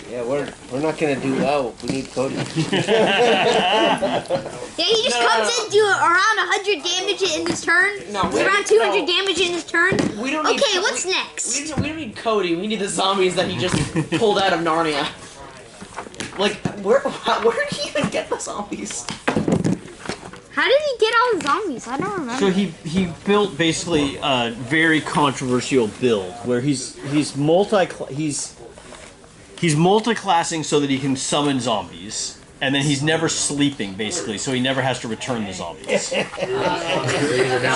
Yeah, we're not gonna do well. We need Cody. Yeah, he just comes in, do around 100 damage in his turn. No, around 200 damage in his turn. We don't need, okay, what's next? We don't need Cody. We need the zombies that he just pulled out of Narnia. Like, where did he even get the zombies? How did he get all the zombies? I don't remember. So he built basically a very controversial build where he's multi-classing so that he can summon zombies, and then he's never sleeping basically, so he never has to return the zombies.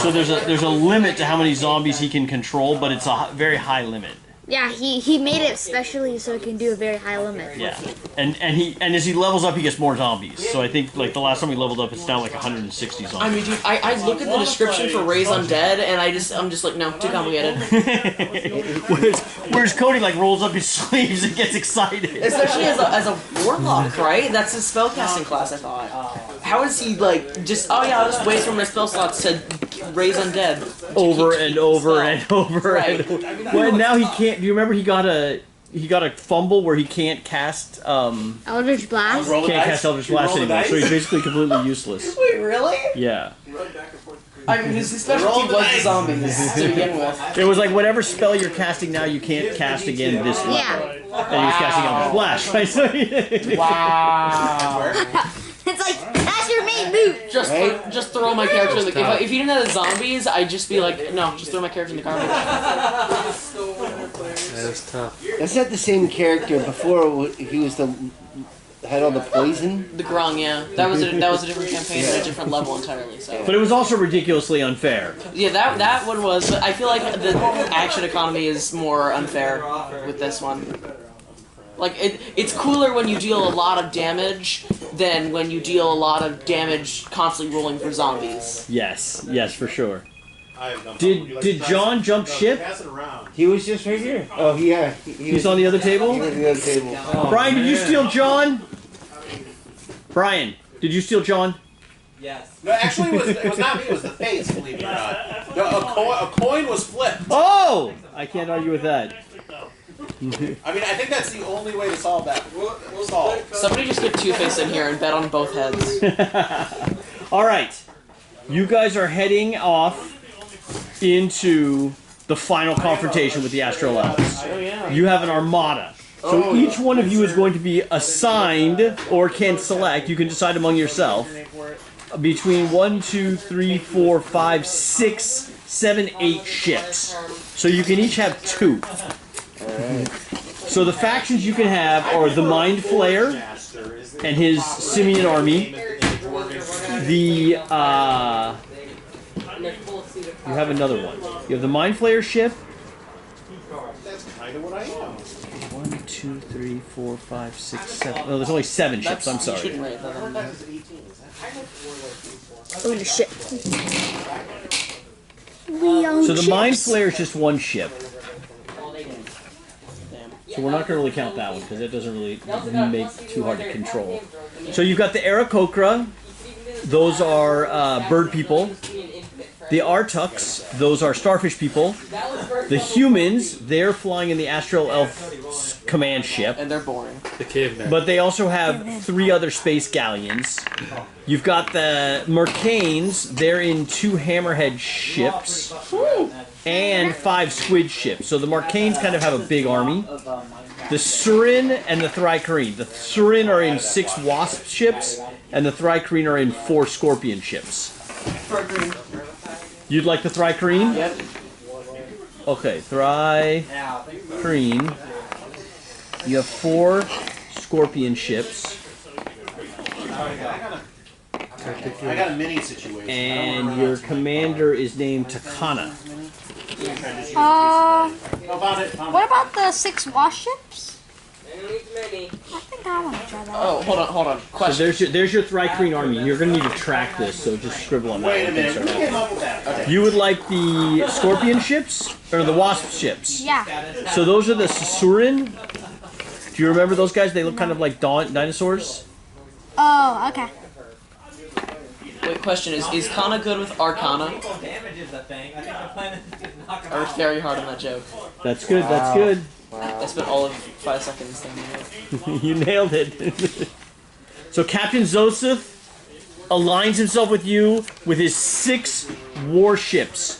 So there's a limit to how many zombies he can control, but it's a very high limit. Yeah, he made it specially so it can do a very high limit. Yeah, and as he levels up, he gets more zombies. So I think like the last time he leveled up, it's down like 160 zombies. I mean, dude, I look at the description for Raise Undead, and I'm just like, no, too complicated. whereas Cody like rolls up his sleeves and gets excited. Especially as a warlock, right? That's his spellcasting class, I thought. How is he like just? Oh yeah, I'll just wait for my spell slots to Raise Undead over and over and over right. and over. Well, now he can't. Do you remember he got a fumble where he can't cast Eldritch Blast? Eldritch Blast anymore, so he's basically completely useless. Wait, really? Yeah. I mean, his specialty was the zombies to begin with. It was like whatever spell you're casting now, you can't cast again this level. Yeah. And he was casting Eldritch Blast, right? Wow. It's like, that's your main move! Just throw my character in the... If he didn't have the zombies, I'd just be like, no, just throw my character in the garbage. That was tough. That's not the same character before. He was had all the poison. The Grung, yeah. That was a different campaign at a different level entirely. So. But it was also ridiculously unfair. Yeah, that one was. But I feel like the action economy is more unfair with this one. Like it's cooler when you deal a lot of damage than when you deal a lot of damage constantly rolling for zombies. Yes, for sure. Did John jump ship? He was just right here. Oh yeah. He's on the other table? He was on the other table. Oh, Brian, did you steal John? Brian, did you steal John? Yes. No, actually, it was not me. It was the face, believe it or not. No, a coin was flipped. Oh! I can't argue with that. I mean, I think that's the only way to solve that. Somebody just get Two-Face in here and bet on both heads. Alright. You guys are heading off into the final confrontation with the Astral Elves. Oh, yeah. You have an armada. So each one of you is going to be assigned, or can select, you can decide among yourself, between 1, 2, 3, 4, 5, 6, 7, 8 ships. So you can each have 2. So the factions you can have are the Mind Flayer and his Simian army. You have another one. You have the Mind Flayer ship. That's kind of what I am. 1, 2, 3, 4, 5, 6, 7. Oh, there's only 7 ships. I'm sorry. Oh, the ship. So the Mind Flayer is just 1 ship. So we're not going to really count that one because it doesn't really make too hard to control. So you've got the Aarakocra. Those are bird people. The Artuks, those are starfish people. The humans, they're flying in the Astral Elf command ship. And they're boring. The cavemen. But they also have 3 other space galleons. You've got the Mercanes, they're in 2 hammerhead ships. And 5 squid ships. So the Mercanes kind of have a big army. The Surin and the Thrycreen. The Surin are in 6 wasp ships, and the Thrycreen are in 4 scorpion ships. You'd like the Thrycreen? Yep. Okay, Thrycreen. You have 4 scorpion ships. I got a mini situation. And your commander is named Takana. What about the 6 warships? I think I want to try that. Oh, hold on. Question. So there's your Thrycreen army. You're going to need to track this, so just scribble on that. Wait a minute. Who came up with that? Okay. You would like the scorpion ships or the wasp ships? Yeah. So those are the Surin. Do you remember those guys? They look kind of like dinosaurs. Oh, okay. Wait, question is Kana good with Arcana? I worked very hard on that joke. That's good. That's good. I spent all of 5 seconds then. You nailed it. So Captain Zosith aligns himself with you with his 6 warships.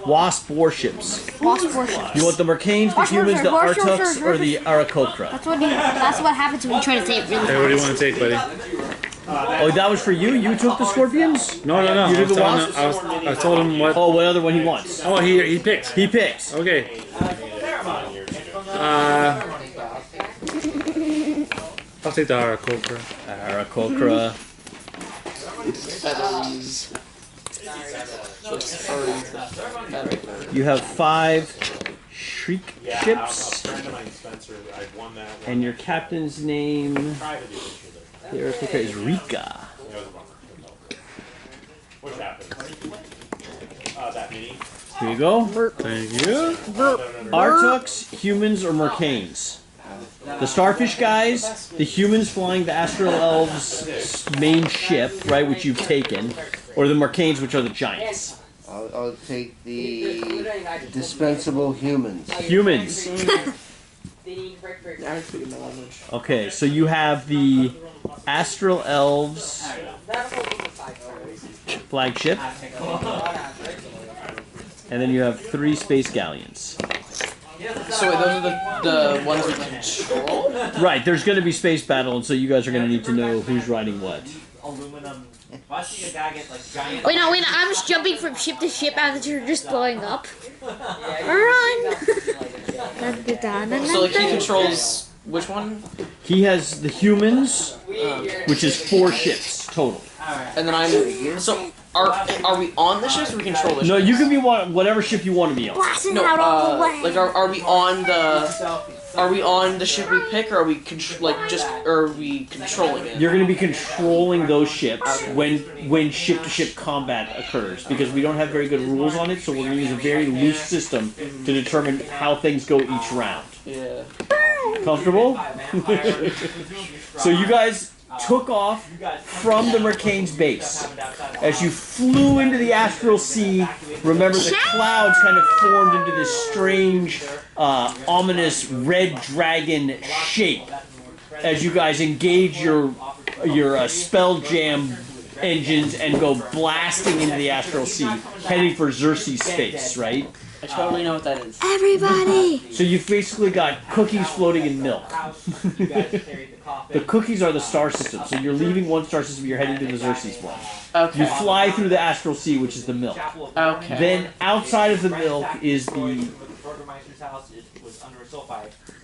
Wasp warships. Wasp warships. You want the Mercanes, the humans, the Artux, or the Aarakocra? That's what happens when you try to say it really Hey, what do you want to take, buddy? Oh, that was for you? You took the Scorpions? No. You did the Wasps? I told him what. Oh, what other one he wants? Oh, he picks. He picks. Okay. I'll take the Aarakocra. Aarakocra. Feathers. So it's furry. You have 5 Shriek ships. And your captain's name, the Aarakocra, is Rika. Which happens? That mini. Here you go. Thank you. Artux, humans, or Mercanes? The starfish guys, the humans flying the astral elves' main ship, right, which you've taken, or the Mercanes, which are the giants. I'll take the dispensable humans. Humans. Okay, so you have the astral elves flagship, and then you have 3 space galleons. So wait, those are the ones we control? Right, there's going to be space battle, and so you guys are going to need to know who's riding what. Wait, no, I'm just jumping from ship to ship as you're just blowing up. Run! So like he controls which one? He has the humans, which is 4 ships total. And then I'm... So, are we on the ships or we control the ships? No, you can be whatever ship you want to be on. Blasting No, out all the way. like are we on the... Are we on the ship we pick, or are we are we controlling it? You're going to be controlling those ships when ship-to-ship combat occurs, because we don't have very good rules on it, so we're going to use a very loose system to determine how things go each round. Yeah. Comfortable? So you guys took off from the Mercane's base. As you flew into the astral sea, remember the clouds kind of formed into this strange, ominous red dragon shape as you guys engage your Spelljammer engines and go blasting into the astral sea, heading for Xaryxis space, right? I totally know what that is. Everybody! So you've basically got cookies floating in milk. The cookies are the star system, so you're leaving one star system, you're heading to the Xaryxis one. Okay. You fly through the astral sea, which is the milk. Okay. Then outside of the milk is the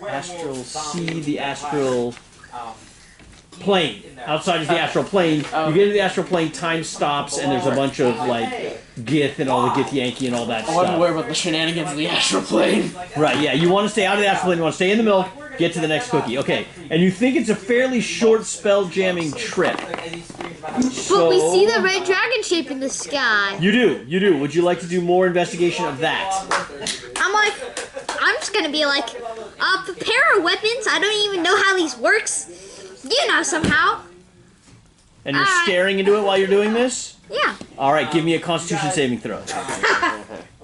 astral sea, the astral plane. Outside is the astral plane. You get into the astral plane, time stops, and there's a bunch of like Gith and all the Gith Yankee and all that I wasn't aware stuff. about the shenanigans of the astral plane. Right, yeah. You want to stay out of the astral plane, you want to stay in the milk, get to the next cookie. Okay. And you think it's a fairly short spell jamming trip. But we see the red dragon shape in the sky. You do. Would you like to do more investigation of that? I'm just gonna be like, prepare our weapons. I don't even know how these works. You know somehow. And you're staring into it while you're doing this? Yeah. Alright, give me a constitution saving throw. A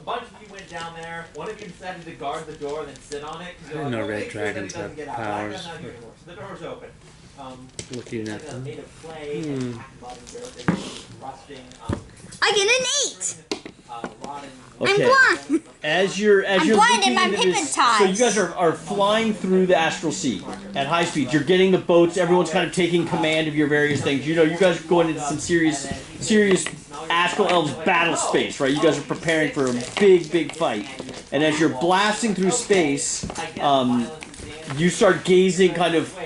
bunch of you went down there. One of you decided to guard the door and then sit on it. I know red dragons have powers. So the door's open. Looking at them. Made of clay, rusting, I get an 8. rotten. Okay. I'm blind. As you're blind looking and I'm into this, hypnotized. so you guys are flying through the astral sea at high speed. You're getting the boats. Everyone's kind of taking command of your various things. You know, you guys are going into some serious astral elves battle space, right? You guys are preparing for a big fight. And as you're blasting through space, you start gazing kind of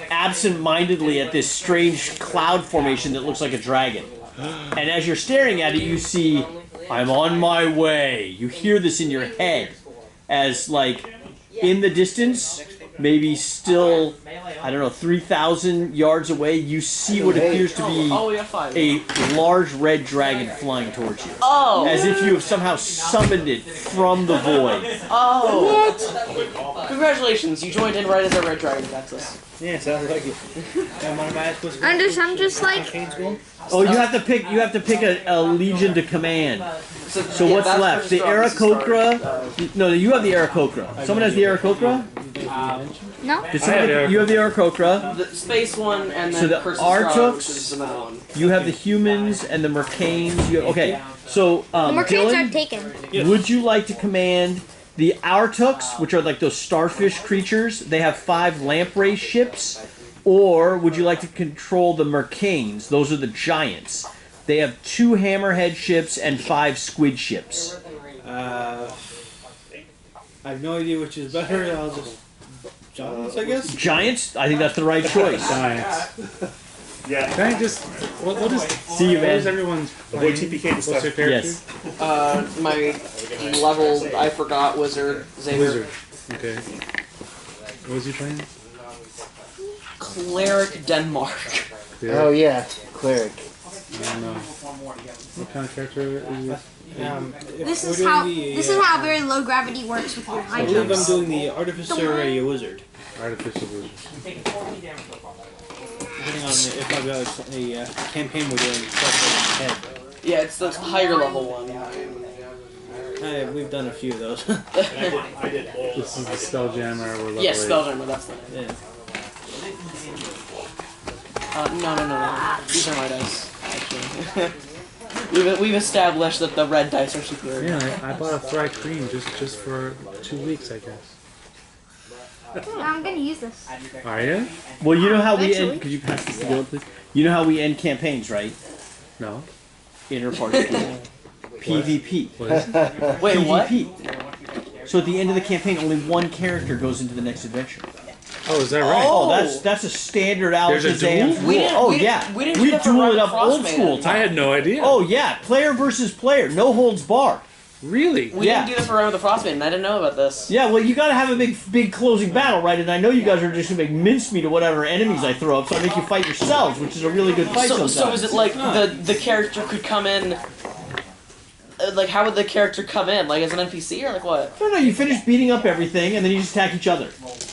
absent-mindedly at this strange cloud formation that looks like a dragon. And as you're staring at it, you see, I'm on my way. You hear this in your head as, like, in the distance, maybe still, I don't know, 3,000 yards away, you see what appears to be Oh, we got 5. a large red dragon flying towards you. Oh! As if you have somehow summoned it from the void. Oh! Congratulations, you joined in right as a red dragon attacks us. Yeah, sounds like it. I'm just like, Oh, you have to pick a legion to command. So yeah, what's that's left? The first off, Aarakocra. No, you have the Aarakocra. Someone has the Aarakocra? No? This is I have you have the Aarakocra. The space one, and then So the Curse of Strahd, Artux- which is another one. You have the humans and the Mercanes. Okay, so The Mercanes Dylan, are taken. would you like to command the Aurtux, which are like those starfish creatures? They have 5 lamprey ships. Or would you like to control the Mercanes? Those are the giants. They have 2 hammerhead ships and 5 squid ships. I have no idea which is better. I'll just giants, I guess. Giants? I think that's the right choice. Science. Yeah. Can I just... What is... See you, What is man. everyone's Avoid playing? TPK and What's stuff. their character? Yes. My level, I forgot, Wizard, Xavier. Wizard. Okay. What was he playing? Cleric Denmark. Oh yeah, cleric. I don't know. What kind of character is he? This is how very low gravity works with your I high believe I'm jumps. doing the Artificer Wizard. Artificial wizard. Depending on if I've got a campaign we're doing stuff head. Yeah, it's the higher level one. We've done a few of those. I did both. This is the Spelljammer. We're level Yes, 8. Spelljammer, that's the name. Yeah. No. These are my dice, actually. we've established that the red dice are superior. Yeah, I bought a Thry cream just for 2 weeks, I guess. I'm gonna use this. Are you? Well, you know how we Eventually. end... Could you pass this to Dylan, please? You know how we end campaigns, right? No. Inter-party PvP. What is it? Wait, what? PvP. So at the end of the campaign, only one character goes into the next adventure. Oh, is that right? Oh, that's a standard There's a Alakazam duel? rule. Oh yeah, we didn't do that for duel Robert it up old Frostmaiden. school I time. had no idea. Oh yeah, player versus player, no holds barred. Really? We Yeah. didn't do this for Round of the Frostmaiden. I didn't know about this. Yeah, well you gotta have a big closing battle, right? And I know you guys are just gonna make mincemeat of whatever enemies I throw up, so I make you fight yourselves, which is a really good fight sometimes. So is it like the character could come in? Like, how would the character come in? Like as an NPC or like what? No, you finish beating up everything, and then you just attack each other.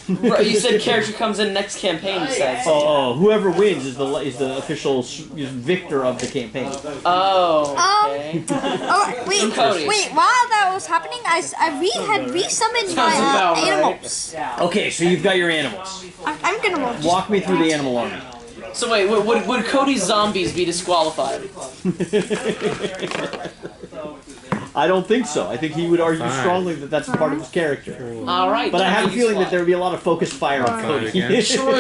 Right, you said character comes in next campaign. You said. Oh, whoever wins is the official victor of the campaign. Oh. Okay. Wait, Cody. while that was happening, I had resummoned my Sounds about right. animals. Okay, so you've got your animals. I'm gonna roll. Walk me through the animal army. So wait, would Cody's zombies be disqualified? I don't think so. I think he would argue Fine. strongly that that's part of his character. All right. But I have a then feeling that he's there would be a lot of focused fire on Fine Cody. again. True.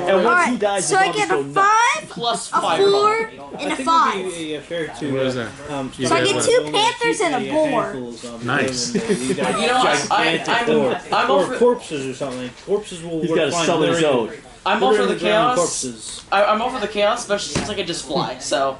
And once he dies, So the I zombies get go a nuts. 5, plus a fireball. 4, and a 5. It'd be fair to. What is that? You So I guys get want 2 to panthers and a boar. handfuls of them, Nice. and then you got You know, I'm or over. corpses or something. Corpses will He's work got to fine. summon his They're in- own. I'm they're all for in the ground chaos. Corpses. I'm all for the chaos, especially since I can just fly. So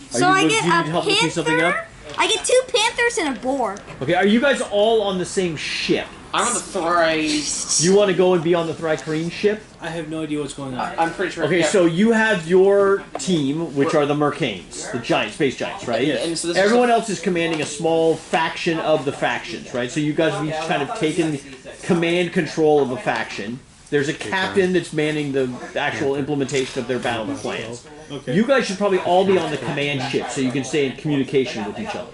So Are I you- get do you a need help looking something panther. up? I get 2 panthers and a boar. Okay, are you guys all on the same ship? I'm on the thrice. You want to go and be on the Thrycreen ship? I have no idea what's going on. I'm pretty sure. Okay, yeah. so you have your team, which are the Mercanes, the giant space giants, right? Yeah, and so this Everyone is else is commanding a small faction of the factions, right? So you guys have each kind of taken command control of a faction. There's a captain that's manning the actual implementation of their battle plans. Okay. You guys should probably all be on the command ship so you can stay in communication with each other.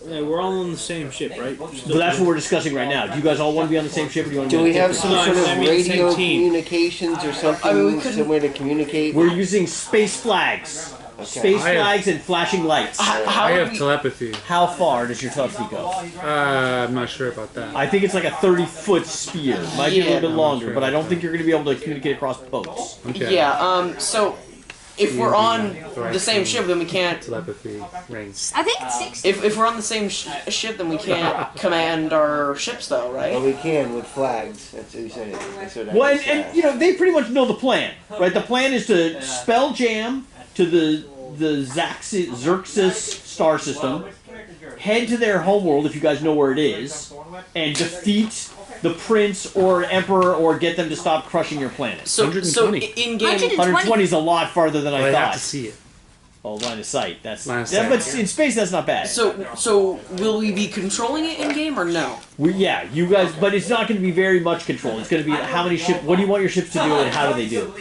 Yeah, we're all on the same ship, right? So that's what we're discussing right now. Do you guys all want to be on the same ship, or do you want to Do be we on have different some No, sort of I mean the same radio team. communications or something, I mean, we couldn't- somewhere to communicate? We're using space flags. Space I have- flags and flashing lights. How I would have we- telepathy. How far does your telepathy go? I'm not sure about that. I think it's like a 30-foot spear. Might be a little bit Yeah. longer, but I don't think you're going to be able to communicate across boats. Okay. Yeah. So if we're on the same ship, then we can't. Telepathy rings. I think it's 60. If we're on the same ship, then we can't command our ships, though, Well, right? we can with flags. That's what you said. That's what I Well, just and asked. you know, they pretty much know the plan, right? The plan is to spell jam to the Xaryxis star system, head to their homeworld if you guys know where it is, and defeat the prince or emperor or get them to stop crushing your planet. So 120. in game. 120 is a lot farther than I But I have thought. to see it. Oh, line of sight. That's Line of that, sight. but in space that's not bad. So will we be controlling it in game or no? Yeah, you guys, but it's not going to be very much control. It's going to be how many ships. What do you want your ships to do, and how do they do?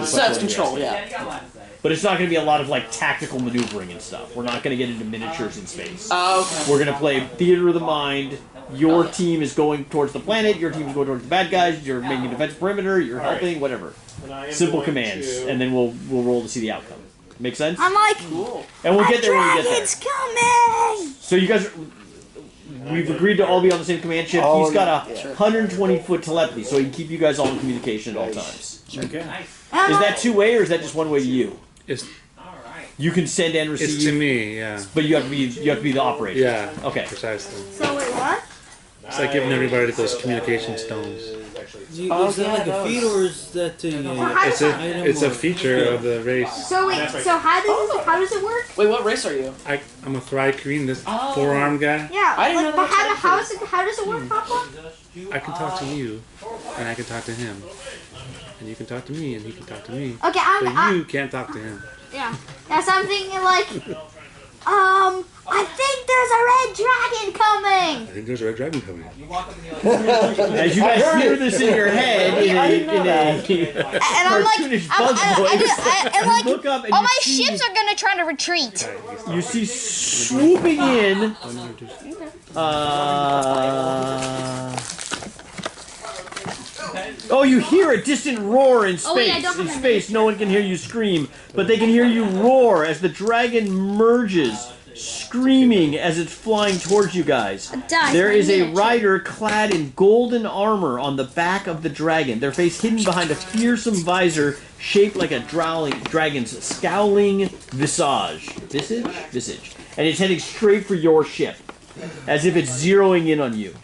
So that's control, yeah. But it's not going to be a lot of like tactical maneuvering and stuff. We're not going to get into miniatures in space. Okay. We're going to play theater of the mind, your team is going towards the planet, your team is going towards the bad guys, you're making a defense perimeter, you're helping, whatever. And I am Simple going commands, to- and then we'll roll to see the outcome. Make sense? I'm like, And we'll a get there when we get there. dragon's coming! So you guys, we've agreed to all be on the same command ship. Oh, He's got a yeah. 120-foot telepathy, so he can keep you guys all in communication at all times. Okay. And I'm Is like, that two-way, or is that just one way to you? It's You can send and receive, it's to me, yeah. but you have to be the operator. Yeah. Okay. Precisely. so wait, what? It's like giving everybody those communication stones. Is that like a feat or is that It's a feature of the race. So wait, so how does it work? Wait, what race are you? I'm a Thrycreen, this four-armed guy. Yeah, I didn't like, know but that how does it work, Papa? I can talk to you, and I can talk to him. And you can talk to me, and he can talk to me. Okay, But you can't talk to him. yeah. That's what I'm thinking like, I think there's a red dragon coming. I think there's a red dragon coming. As you guys hear this in your head in a And I'm like, cartoonish buzz and like, look up and all you my see, ships are gonna try to retreat. you see swooping in. Oh, you hear a distant roar in space. Oh, wait, I don't In have space, no one can hear you scream, but they can hear you roar as the dragon merges, screaming as it's flying towards you guys. Die There for is a miniature. rider clad in golden armor on the back of the dragon, their face hidden behind a fearsome visor shaped like a dragon's scowling visage. Visage. And it's heading straight for your ship, as if it's zeroing in on you.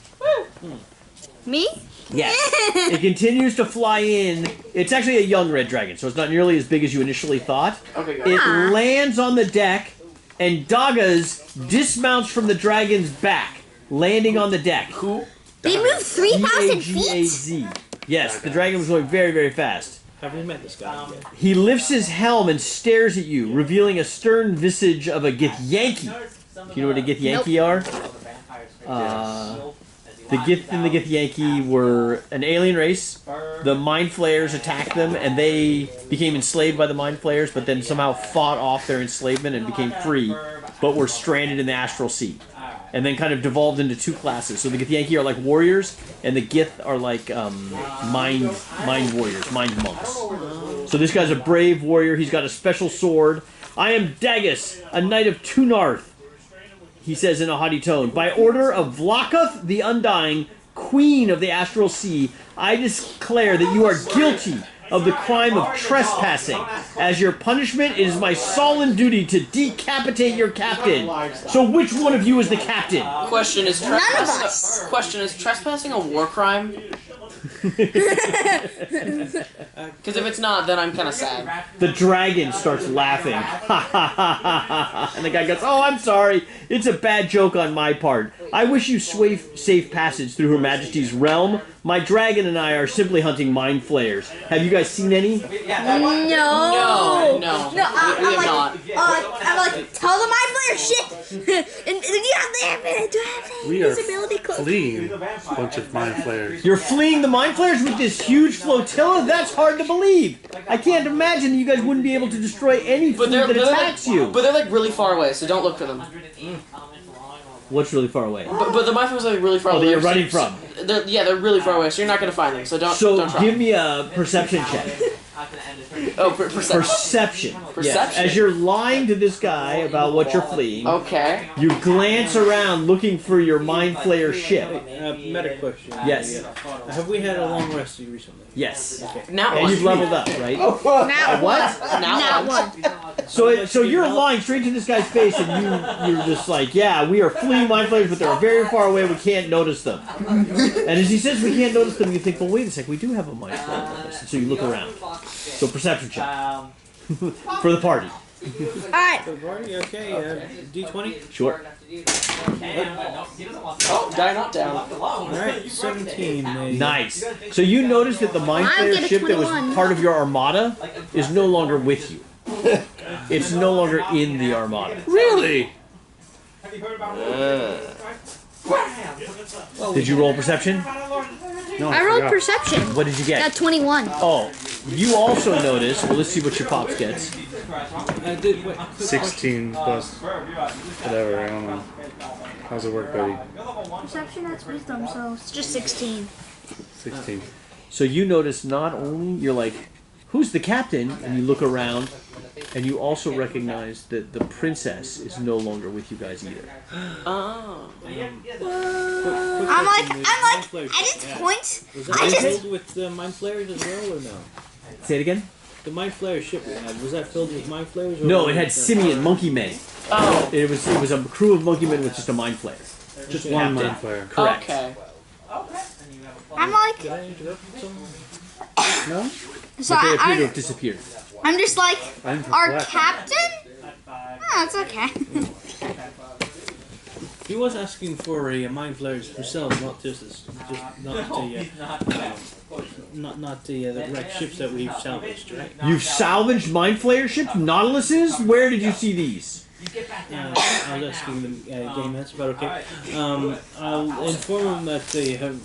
Me? Yes. It continues to fly in. It's actually a young red dragon, so it's not nearly as big as you initially thought. Okay, good. It lands on the deck, and Dagas dismounts from the dragon's back, landing on the deck. Cool. They move 3,000 feet. D-A-G-A-Z. Yes, the dragon was going very, very fast. Have we met this guy yet? He lifts his helm and stares at you, revealing a stern visage of a Githyanki. Do you know what a Githyanki are? The Gith and the Githyanki were an alien race. The Mind Flayers attacked them, and they became enslaved by the Mind Flayers, but then somehow fought off their enslavement and became free, but were stranded in the Astral Sea. And then kind of devolved into two classes. So the Githyanki are like warriors, and the Gith are like mind warriors, mind monks. So this guy's a brave warrior. He's got a special sword. I am Dagus, a knight of Tunarth, he says in a haughty tone. By order of Vlakath the Undying, Queen of the Astral Sea, I declare that you are guilty of the crime of trespassing. As your punishment, it is my solemn duty to decapitate your captain. So which one of you is the captain? Question is None of trespassing. us. Question is trespassing a war crime? Because if it's not, then I'm kind of sad. The dragon starts laughing. Ha ha ha ha ha. And the guy goes, oh, I'm sorry. It's a bad joke on my part. I wish you safe passage through Her Majesty's realm. My dragon and I are simply hunting mind flayers. Have you guys seen any? No, No, we I'm have like, not. I'm like, tell them I'm player shit. and do I have We are invisibility cloak? fleeing a bunch of mind flayers. You're fleeing the mind flayers with this huge flotilla? That's hard to believe. I can't imagine you guys wouldn't be able to destroy any fleet that attacks you. But they're like really far away, so don't look for them. What's really far away? But the mind flayers are like really far Oh, away. that you're running from. They're really far away, so you're not gonna find them. So don't try. Give me a perception check. Oh, perception. Perception. Perception. Yes. As you're lying to this guy about what you're fleeing, Okay. you glance around looking for your mind flayer ship. Meta question. Yes. Have we had a long rest recently? Yes. Now And you've leveled up, right? Not What? Now one. So you're lying straight to this guy's face, and you're just like, yeah, we are fleeing mind flayers, but they're very far away. We can't notice them. And as he says we can't notice them, you think, well, wait a sec, we do have a mind flayer on us. And so you look around. So perception check for the party. Alright. So, Barney, okay, D20? Sure. Oh, die not down. Alright, 17. Nice. So you notice that the mind I flayer get a ship that 21. was part of your armada is no longer with you. It's no longer in the armada. Really? Did you roll perception? No, I rolled forgot. perception. What did you Got get? 21. Oh, you also notice. Well, let's see what your pops gets. I did, wait, 16 plus whatever, I don't know. How's it work, buddy? Perception, that's wisdom, so it's just 16. 16. So you notice not only you're like, who's the captain? And you look around, and you also recognize that the princess is no longer with you guys either. Oh. I'm like, at this point, Was I that just, filled with mind flayers as well, or no? Say it again? The mind flayer ship we had, was that filled with mind flayers? Or No, it had simian monkey men. Oh. It was a crew of monkey men with just a mind flayer. Just Okay. one Captain. mind flare. Correct. Okay. I'm like, Did I interrupt someone? No? so But they appear to I'm have disappeared. just like, I didn't our reflect. captain? Oh, it's okay. He was asking for a mind flayers himself, not just not the wrecked ships that we've salvaged, right? You've salvaged mind flayer ships, Nautiluses? Where did you see these? I was asking them game that's about okay. I'll inform him that they have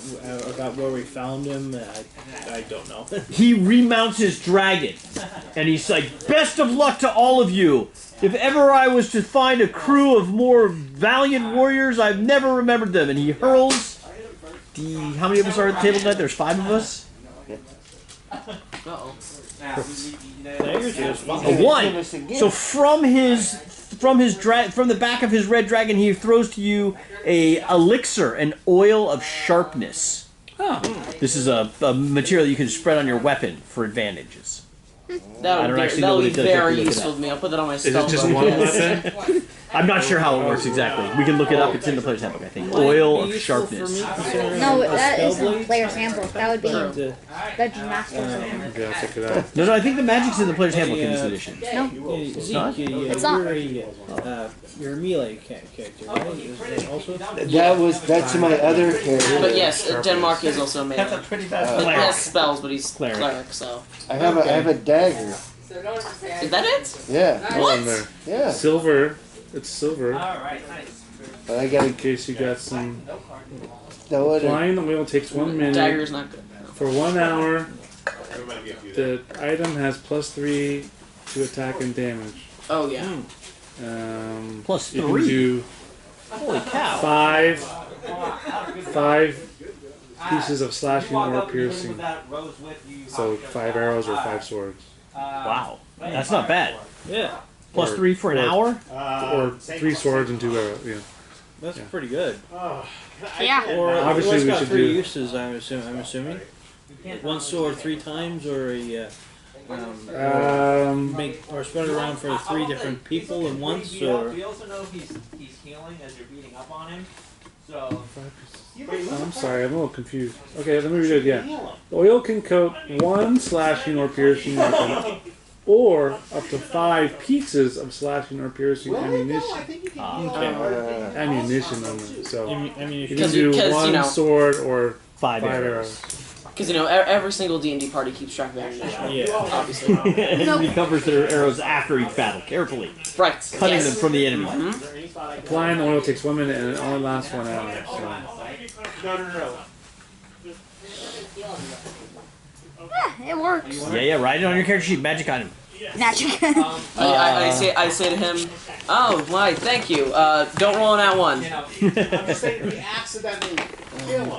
about where we found him. I don't know. He remounts his dragon, and he's like, "Best of luck to all of you. If ever I was to find a crew of more valiant warriors, I've never remembered them." And he hurls how many of us are at the table tonight? There's 5 of us. Uh-oh. Players, there's A 1. So from the back of his red dragon, he throws to you a elixir, an oil of sharpness. Oh. This is a material you can spread on your weapon for advantages. I don't actually know That'll what be it does. You have to very look it useful up. to me. I'll put that on my Is spell it just book. one weapon? I'm not sure how it works exactly. We can look it up. It's in the player's handbook, I think. Oil of sharpness. No, that is in the player's handbook. That would be True. the Master's handbook. Okay, I'll check it out. No, I think the magic's in the player's handbook in this edition. No. Zeke, It's not. you're a melee character, right? Is that also? That's my other character. But yes, Denmark is also a melee. pretty bad. He has spells, but he's Cleric. cleric, so. I have a dagger. Is that it? Yeah, Oh, in there. yeah. Silver. It's silver. But I gotta In case you got some. throw it. Flying the wheel takes 1 minute. Dagger's not good. For 1 hour, the item has +3 to attack and damage. Oh, yeah. Plus You can 3. do Holy cow. 5 pieces of slashing or piercing. So 5 arrows or 5 swords. Wow. That's not bad. Yeah, Plus Or- 3 for an hour? Or 3 swords and 2 arrows. Yeah. that's pretty good. Yeah. Or Obviously it's we got should 3 do- uses. I'm assuming. 1 sword 3 times, or a spread it around for 3 different people at once, or. We also know he's healing as you're beating up on him. So I'm sorry, I'm a little confused. Okay, let me read it again. The oil can coat 1 slashing or piercing weapon, or up to 5 pieces of slashing or piercing ammunition. Ammunition only. So you Ammunition. can do Because, 1 you know- sword or 5 5 arrows. arrows. Because, every single D&D party keeps track of ammunition. Yeah. Obviously. And recovers their arrows after each battle, carefully. Right. Cutting yes. them from the enemy. Applying the oil takes 1 minute and it only lasts 1 hour. So. Yeah, it works. Yeah, write it on your character sheet. Magic item. Magic. I say to him, "Oh, why? Thank you. Don't roll on that one."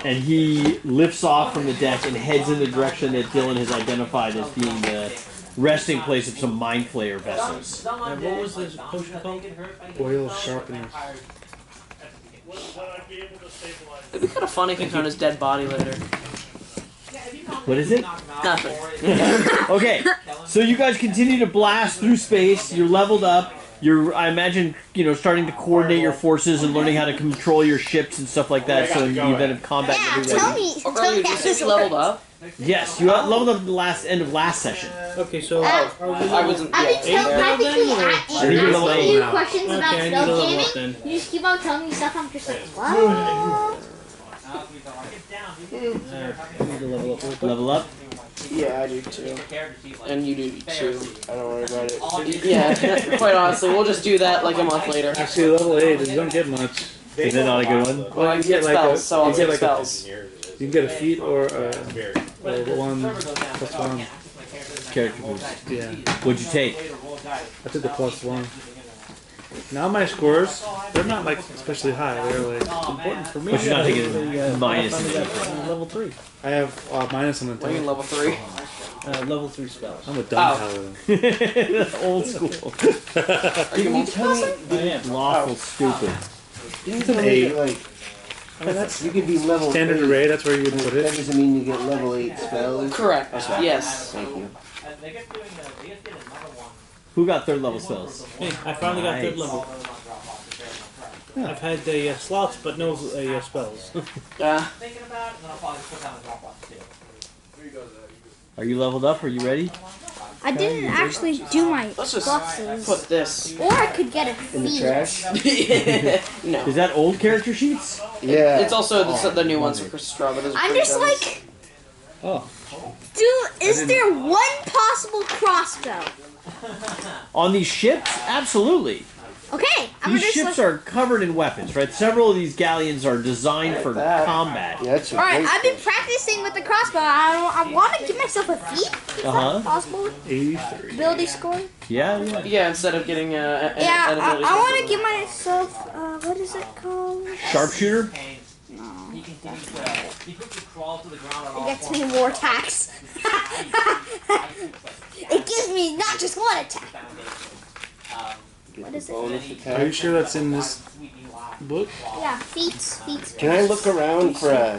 And he lifts off from the deck and heads in the direction that Dylan has identified as being the resting place of some mind flayer vessels. What was this potion called? Oil sharpeners. It'd be kind of funny if he found his dead body later. What is it? Nothing. Okay, so you guys continue to blast through space. You're leveled up. You're, I imagine, starting to coordinate your forces and learning how to control your ships and stuff like that. So in the event of combat, Yeah, you'll be tell ready. me. Or Tell earlier, me did you how say this you leveled works. up? Yes, you leveled up at the end of last session. Okay, so I wasn't. I've been Yeah, practically I think you're level asking 8 you now. questions Okay, about I need to spell level up jamming. then. You just keep on telling me stuff. I'm just like, what? I need to level up real quick. Level up. Yeah, I do too. And you do too. I don't worry about it. Yeah, quite honestly, we'll just do that like a month later. Actually, level 8, you don't get much. Is that not a good one? Well, I get spells, so I'll take spells. You can get a feat or 1+1. Character boost. Yeah, What'd you take? I took the +1. Now my scores, they're not like especially high. They're like Important for me. But you're not taking minus I finally anything. got level 3. I have minus on the What do you mean top. level 3? Level 3 spells. I'm a dumb paladin. Old school. Are you Tell me, I am. Lawful stupid. didn't tell me eight. that, like, I mean, that's you could be level standard 8. array. That's where you would put That it. doesn't mean you get level 8 spells. Correct. Okay. Yes. Thank you. They get doing they get another one. Who got third level spells? Hey, I finally got third Nice. level. I've had the slots, but no spells. Thinking about it, and then I'll probably put down a Dropbox too. Are you leveled up? Are you ready? I didn't actually do my Let's just bosses. put this. Or I could get a In the feat. trash? No. Is that old character sheets? Yeah. It's also the new ones for Chris Straw, but those are I'm pretty just dumb. like, Oh, is there one possible crossbow? On these ships? Absolutely. Okay, I'm These just ships like, are covered in weapons, right? Several of these galleons are designed for combat. Yeah, that's a alright, great I've been thing. practicing with the crossbow. I want to give myself a feat. Is Uh-huh. that possible? 83. Ability score? Yeah, yeah. Yeah, instead of getting an Yeah, ability I score. want to give myself, what is it called? Sharpshooter? He continues to he quickly crawls to the ground on all It gets me more attacks. It gives me not just one attack. What is it? Bonus Are you attack. sure that's in this book? Yeah, feats. Can I look around for a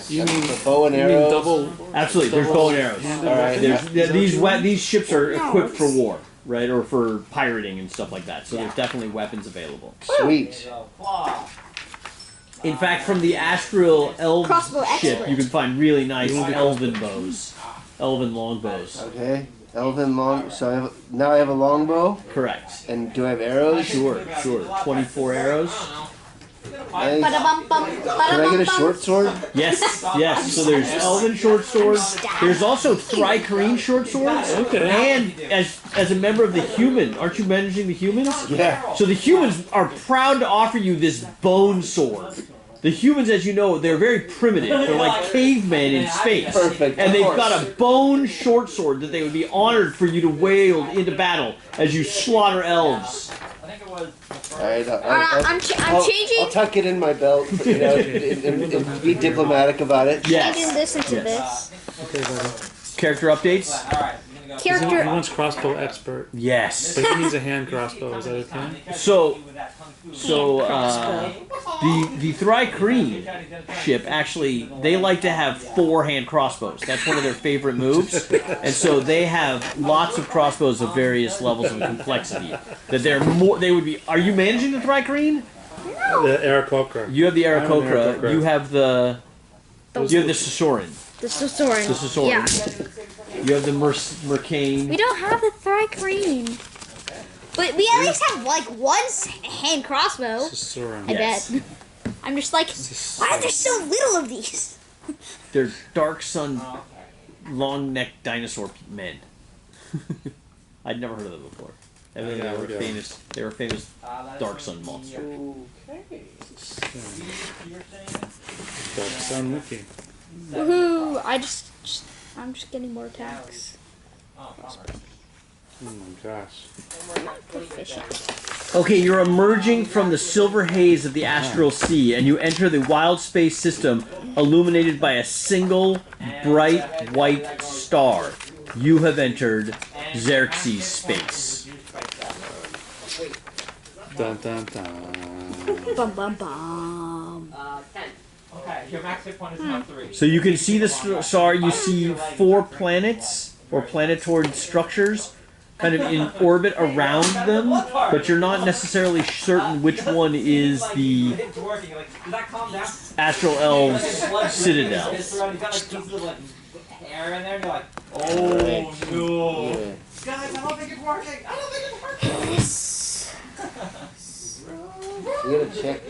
bow and You mean arrows? double? Absolutely. There's bow and arrows. Alright. These ships are equipped for war, right? Or for pirating and stuff like that. So there's definitely weapons available. Sweet. In fact, from the astral elves Crossbow ship, expert. you can find really nice elven bows. Elven longbows. Okay. Elven long. So now I have a longbow. Correct. And do I have arrows? Sure. 24 arrows. Nice. Ba-da-bum-bum, Can I get a ba-da-bum-bum. short sword? Yes, yes. So there's elven short swords. There's also Thri-Kreen short swords. Okay. And as a member of the human, aren't you managing the humans? Yeah. So the humans are proud to offer you this bone sword. The humans, as you know, they're very primitive. They're like cavemen in space. Perfect. And they've got a bone short sword that they would be honored for you to wield into battle as you slaughter elves. I think it was Alright. I'm changing. I'll tuck it in my belt, you know, and be diplomatic about it. Yes. Changing this into Yes. Okay, buddy. Character updates? alright, I'm gonna go He Character. wants crossbow expert, Yes. but he needs a hand crossbow. Is that a thing? So, with that kung fu. the Thri-Kreen ship, actually, they like to have 4 hand crossbows. That's one of their favorite moves. And so they have lots of crossbows of various levels of complexity. That they would be, are you managing the Thri-Kreen? The Aarakocra. You have the I'm an Aarakocra, Aarakocra. you have the Sosoran. The Sosoran. The Sosoran. Yeah. You have the Mercane. We don't have the Thri-Kreen. But we at least have like one hand crossbow. Sosoran. I Yes. bet. I'm just like, why are there so little of these? They're Dark Sun long-necked dinosaur men. I'd never heard of them before. Evidently Yeah, they we were do. famous. They were famous Dark Sun monster. Dark Sun Wiki. Woohoo! I'm just getting more attacks. Oh my gosh. Proficient. Okay, you're emerging from the silver haze of the astral sea, and you enter the wild space system illuminated by a single bright white star. You have entered Xaryxis space. Dun dun dun. Bum bum bum. 10. Okay, your max hit point is now 3. So you can see the star. You see 4 planets or planetoid structures kind of in orbit around them, but you're not necessarily certain which one is the It's working. Like, does that calm down? Astral Elves Citadel. It's got like pieces of like hair in there, and you're like, oh Right. no. Yeah. Guys, I don't think it's working. I don't think it's working. You gotta check.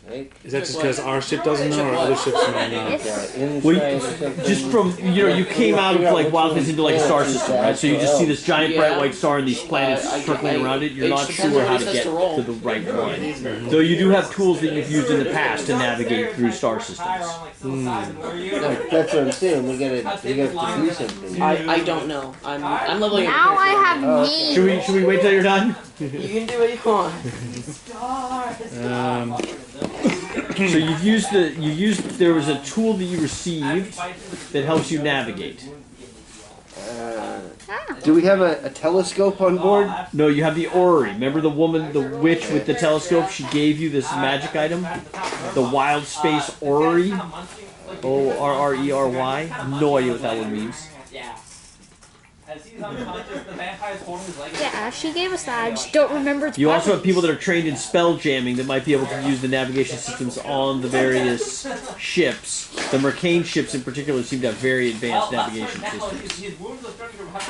right? Is that just because our ship doesn't know, or other ships might not? Insight. Just from, you came out of like Wildlands into like a star system, right? So you just see this giant bright white star and these planets circling around it. You're not sure how to get to the right one. Though you do have tools that you've used in the past to navigate through star systems. That's what I'm saying. We gotta do something. I don't know. I'm leveling up. Now I have names. Should we wait till you're done? You can do what you want. So there was a tool that you received that helps you navigate. Do we have a telescope on board? No, you have the orrery. Remember the woman, the witch with the telescope? She gave you this magic item? The wild space orrery? O-R-R-E-R-Y? No idea what that one means. Yeah, she gave us that. I just don't remember its You also have properties. people that are trained in spell jamming that might be able to use the navigation systems on the various ships. The Mercane ships in particular seem to have very advanced navigation systems.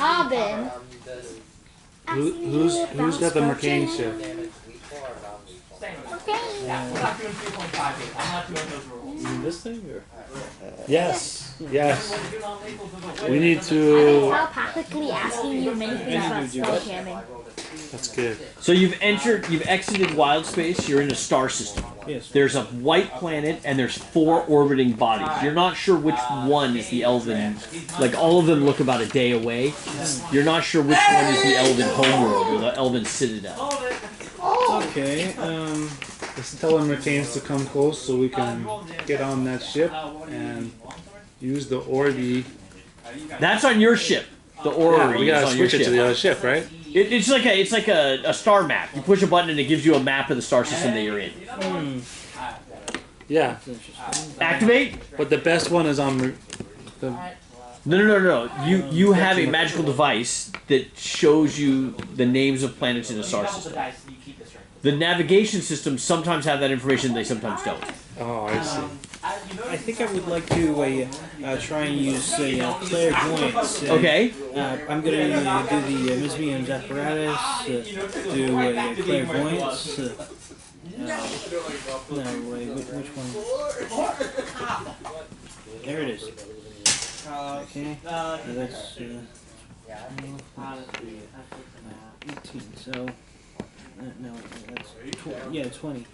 Robin. Who's got the Mercane ship? Okay. We're not doing 3.58. I'm not doing those rules. This thing? Or? Yes. Yes. We need I'm to. telepathically asking you many things about spell jamming. That's good. So you've exited wild space, you're in a star system. Yes. There's a white planet and there's 4 orbiting bodies. You're not sure which one is the elven, like all of them look about a day away. You're not sure which one is the elven homeworld or the elven citadel. Okay. Let's tell the Mercanes to come close so we can get on that ship and use the Orby. That's on your ship. The orrery We gotta is on your switch it to the ship. other ship, right? It's like a star map. You push a button and it gives you a map of the star system that you're in. Yeah. Activate? But the best one is on the. No. You have a magical device that shows you the names of planets in a star system. The navigation systems sometimes have that information, they sometimes don't. Oh, I see. I think I would like to try and use clairvoyance. Okay. I'm going to do the Mesmeum's apparatus, do clairvoyance. No, wait, which one? There it is. Okay. So that's 18. So no, that's 20.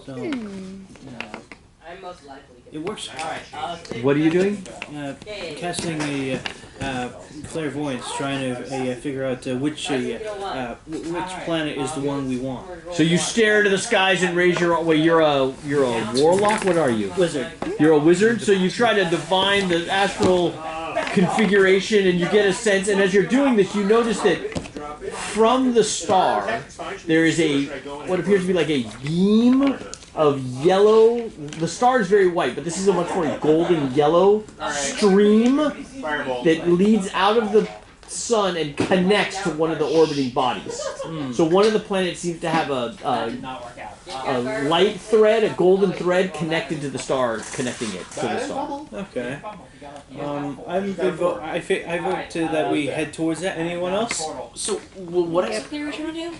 So it works. What are you doing? Casting a clairvoyance, trying to figure out which planet is the one we want. So you stare to the skies and raise your. Well, you're a warlock. What are you? Wizard. You're a wizard. So you try to divine the astral configuration, and you get a sense. And as you're doing this, you notice that from the star there is what appears to be like a beam of yellow. The star is very white, but this is a much more golden yellow stream that leads out of the sun and connects to one of the orbiting bodies. So one of the planets seems to have a light thread, a golden thread connected to the star, connecting it to the star. Okay. I vote that we head towards that. Anyone else? So, what exactly are you trying to do?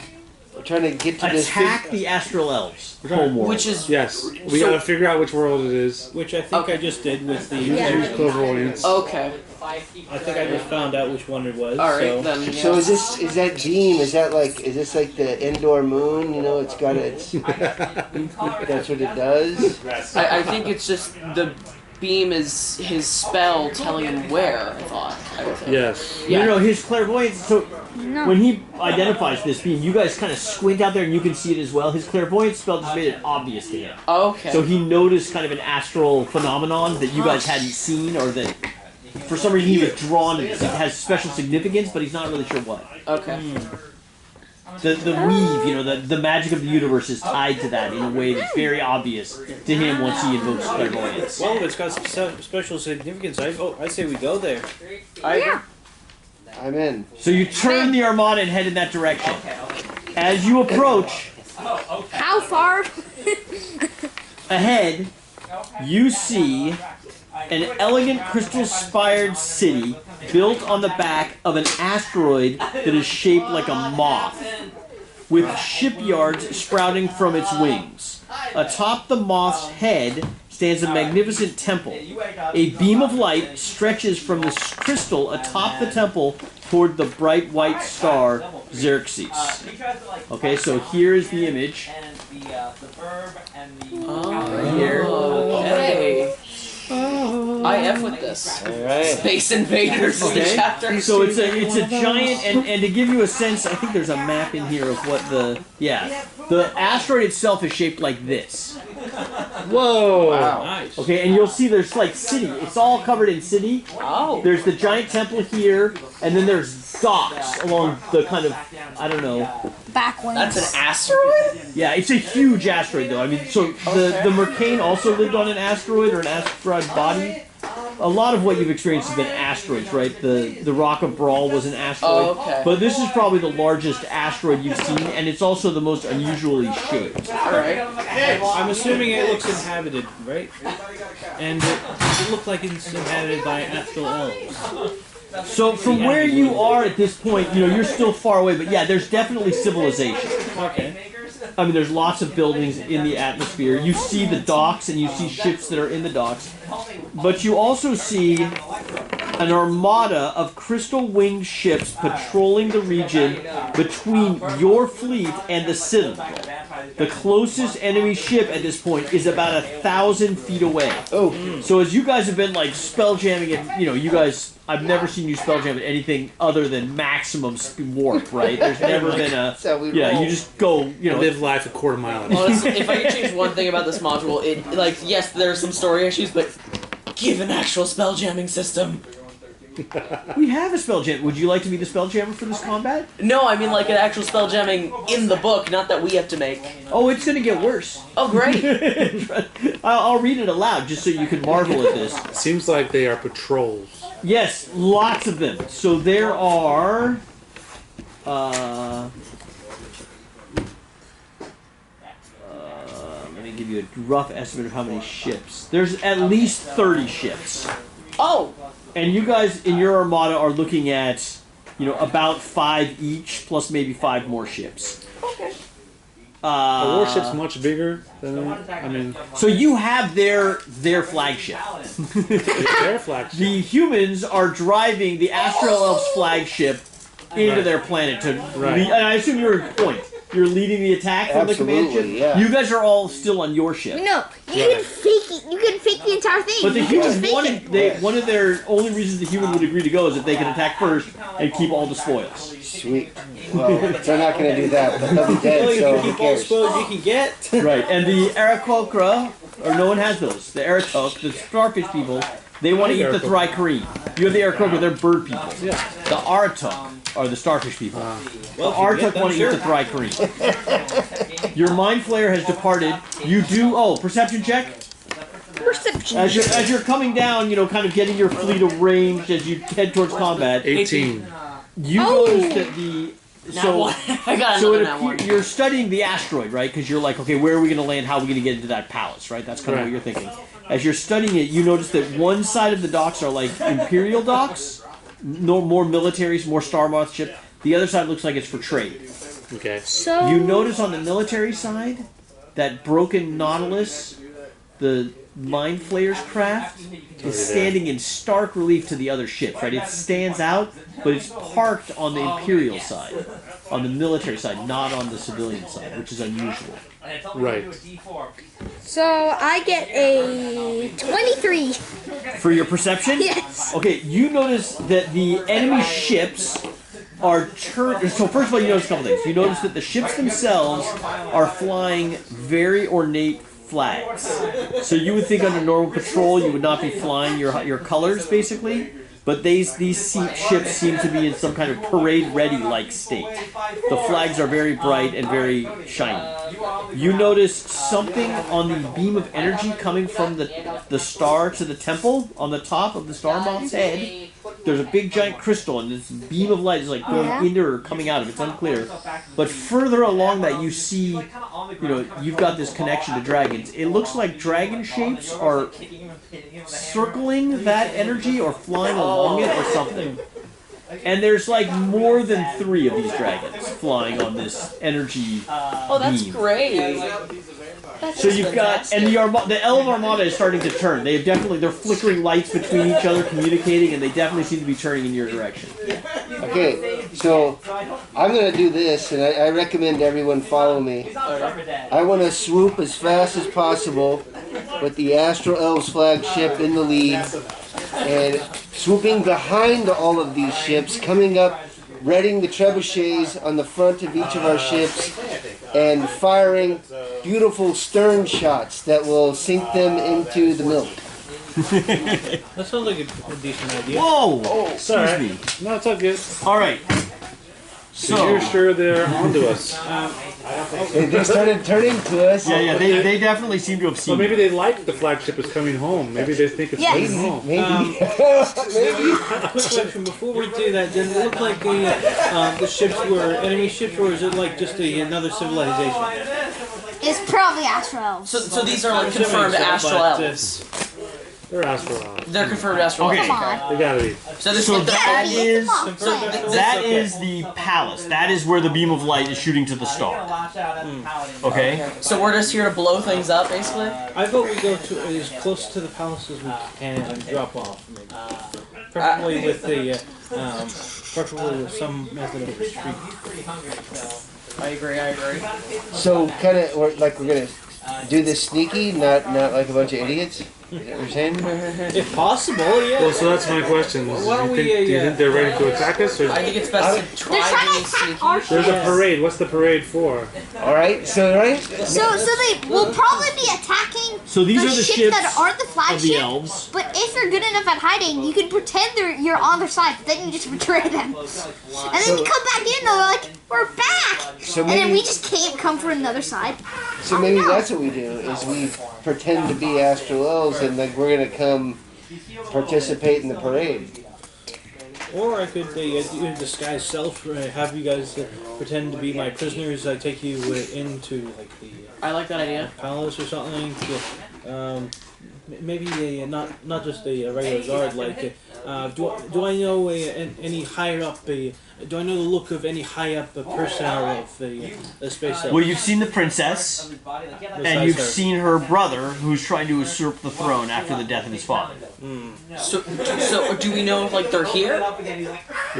We're trying to get to this. Attack the astral elves. Homeworld. Which is Yes. We gotta figure out which world it is. Which I think I just did with the. Use clairvoyance. okay. I think I just found out which one it was. All right so. then. So is that beam? Is this like the indoor moon? You know, it's got its. That's what it does. I think it's just the beam is his spell telling him where. I thought. Yes. Yeah. No, his clairvoyance. So when he identifies this beam, you guys kind of squint out there and you can see it as well. His clairvoyance spell just made it obvious to him. Okay. So he noticed kind of an astral phenomenon that you guys hadn't seen, or that for some reason he was drawn to this. It has special significance, but he's not really sure what. Okay. The weave, the magic of the universe is tied to that in a way that's very obvious to him once he invokes clairvoyance. Well, it's got special significance. I say we go there. I'm in. So you turn the Armada and head in that direction. As you approach, How far? ahead, you see an elegant crystal-spired city built on the back of an asteroid that is shaped like a moth, with shipyards sprouting from its wings. Atop the moth's head stands a magnificent temple. A beam of light stretches from the crystal atop the temple toward the bright white star Xaryxis. Okay, so here is the image. Here. Okay. I F with this. Alright. Space Invaders is the chapter. So it's a giant, and to give you a sense, I think there's a map in here of what the asteroid itself is shaped like this. Whoa! Wow. Nice. Okay, and you'll see there's like city. It's all covered in city. Oh. There's the giant temple here, and then there's docks along the kind of, I don't know. Backwards. That's an asteroid? Yeah, it's a huge asteroid though. I mean, so the Mercane also lived on an asteroid or an asteroid body. A lot of what you've experienced has been asteroids, right? The Rock of Brawl was an asteroid. Oh, okay. But this is probably the largest asteroid you've seen, and it's also the most unusually shaped. Alright. I'm assuming it looks inhabited, right? And it looked like it's inhabited by astral elves. So from where you are at this point, you know, you're still far away, but yeah, there's definitely civilization. Okay. I mean, there's lots of buildings in the atmosphere. You see the docks, and you see ships that are in the docks. But you also see an armada of crystal-winged ships patrolling the region between your fleet and the Citadel. The closest enemy ship at this point is about 1,000 feet away. Oh. So as you guys have been, like, spelljamming, and, you know, you guys... I've never seen you spelljam at anything other than maximum warp, right? There's never been a... That's how we Yeah, roll. you just go, you know... Live life a quarter mile. Honestly, if I could change one thing about this module, it, like, yes, there are some story issues, but give an actual spelljamming system. We have a spelljam. Would you like to be the spelljammer for this combat? No, I mean like an actual spelljamming in the book, not that we have to make. Oh, it's gonna get worse. Oh, great. I'll read it aloud just so you can marvel at this. Seems like they are patrols. Yes, lots of them. So there are... let me give you a rough estimate of how many ships. There's at least 30 ships. Oh! And you guys in your armada are looking at, you know, about 5 each, plus maybe 5 more ships. Okay. The warship's much bigger than I mean, So you have their flagship. their flagship. The humans are driving the Astral Elves flagship into Right. their planet to Right. and I assume you're in point. You're leading the attack from the command ship. Absolutely, yeah. You guys are all still on your ship. No, you can fake it. You can fake the entire thing. But the You can just humans fake wanted, it. one of their only reasons the human would agree to go is if they can attack first and keep all the spoils. Sweet. Well, they're not going to do that, but they'll be Well, dead, you so can who keep all the cares? spoils you can get. Right, and the Aarakocra, or no one has those, the Aratok, the starfish people, they want to eat the Thrycreen. You have the Aarakocra, they're bird people. Yeah. The Aratok are the starfish people. The Well, if you get Aratok them, want to eat the Thrycreen. Your mind flayer has departed. You do, perception check? Perception. As you're coming down, you know, kind of getting your fleet arranged as you head towards combat, 18. you Oh. notice that the... So, I got So another that one. you're studying the asteroid, right? Because you're like, okay, where are we going to land? How are we going to get into that palace, right? That's kind of Right. what you're thinking. As you're studying it, you notice that one side of the docks are like Imperial docks, no more militaries, more Star Moth ship. The other side looks like it's for trade. Okay. So You notice on the military side that broken Nautilus, the Mind Flayer's craft, is standing in stark relief to the other ships, right? It stands out, but it's parked on the Imperial side, on the military side, not on the civilian side, which is unusual. Right. So I get a 23. For your perception? Yes. Okay, you notice that the enemy ships are turned. So first of all, you notice a couple things. You notice that the ships themselves are flying very ornate flags. So you would think under normal patrol you would not be flying your colors, basically. But these ships seem to be in some kind of parade-ready like state. The flags are very bright and very shiny. You notice something on the beam of energy coming from the star to the temple on the top of the Star Moth's head. There's a big giant crystal, and this beam of light is like going into or coming out of it. It's unclear. But further along that, you see, you know, you've got this connection to dragons. It looks like dragon shapes are circling that energy or flying along it or something. And there's like more than 3 of these dragons flying on this energy Oh, that's beam. great. So you've got, and the elf armada is starting to turn. They're flickering lights between each other, communicating, and they definitely seem to be turning in your direction. Okay, so I'm gonna do this, and I recommend everyone follow me. I want to swoop as fast as possible with the Astral Elves flagship in the lead, and swooping behind all of these ships, coming up, readying the trebuchets on the front of each of our ships, and firing beautiful stern shots that will sink them into the milk. That sounds like a decent idea. Whoa! Excuse me. No, it's all good. All right. So you're sure they're onto us? They started turning to us. Yeah. They definitely seem to have seen. Well, maybe they like the flagship is coming home. Maybe they think it's coming home. Maybe. Quick question: before we do that, does it look like the ships were enemy ships, or is it like just another civilization? It's probably astral elves. So these are like confirmed astral elves. They're astral elves. They're confirmed astral elves. Come on. They gotta be. So this So is the that is that okay. is the palace. That is where the beam of light is shooting to the star. Okay. So we're just here to blow things up, basically. I vote we go to as close to the palace as we can and drop off. Maybe. Preferably with preferably with some method of retreat. I agree. So kind of, we're gonna do this sneaky, not like a bunch of idiots. Is that what you're saying? If possible, yeah. Well, so that's my question. Why don't Do you think they're ready to attack us? Or? I think it's best to try being sneaky. There's a parade. What's the parade for? All right. So So they will probably be attacking So these are the ships that aren't the of flagship. the elves. But if you're good enough at hiding, you can pretend you're on their side. But then you just betray them, and then you come back in. They're like, "We're back," So and then maybe- we just can't come from another side. So maybe that's what we do, is we pretend to be astral elves, and like we're gonna come participate in the parade. Or I could do disguise self, have you guys pretend to be my prisoners. I take you into like the I like that idea. palace or something. Maybe not just a regular guard. Like, do I know any higher up? Do I know the look of any high up personnel of the space elves? Well, you've seen the princess, and you've seen her brother, who's trying to usurp the throne after the death of his father. So do we know if like they're here? We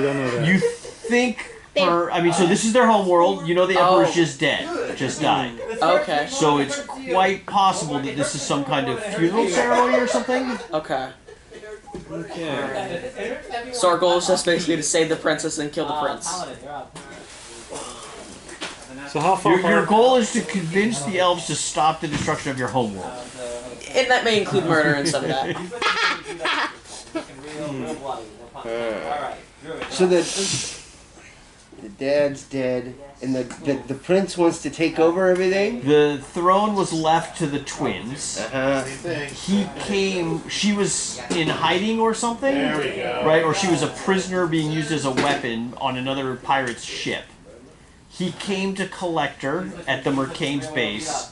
don't know that. You think her? I mean, so this is their home world. You know the emperor's just dead, just died. Okay. So it's quite possible that this is some kind of funeral ceremony or something. Okay. Okay. So our goal is just basically to save the princess and kill the prince. So how far? Your goal is to convince the elves to stop the destruction of your home world. And that may include murder and some of that. So the dad's dead, and the prince wants to take over everything. The throne was left to the twins. Uh-huh. She was in hiding or something, right? Or she was a prisoner being used as a weapon on another pirate's ship. He came to collect her at the Mercane's base,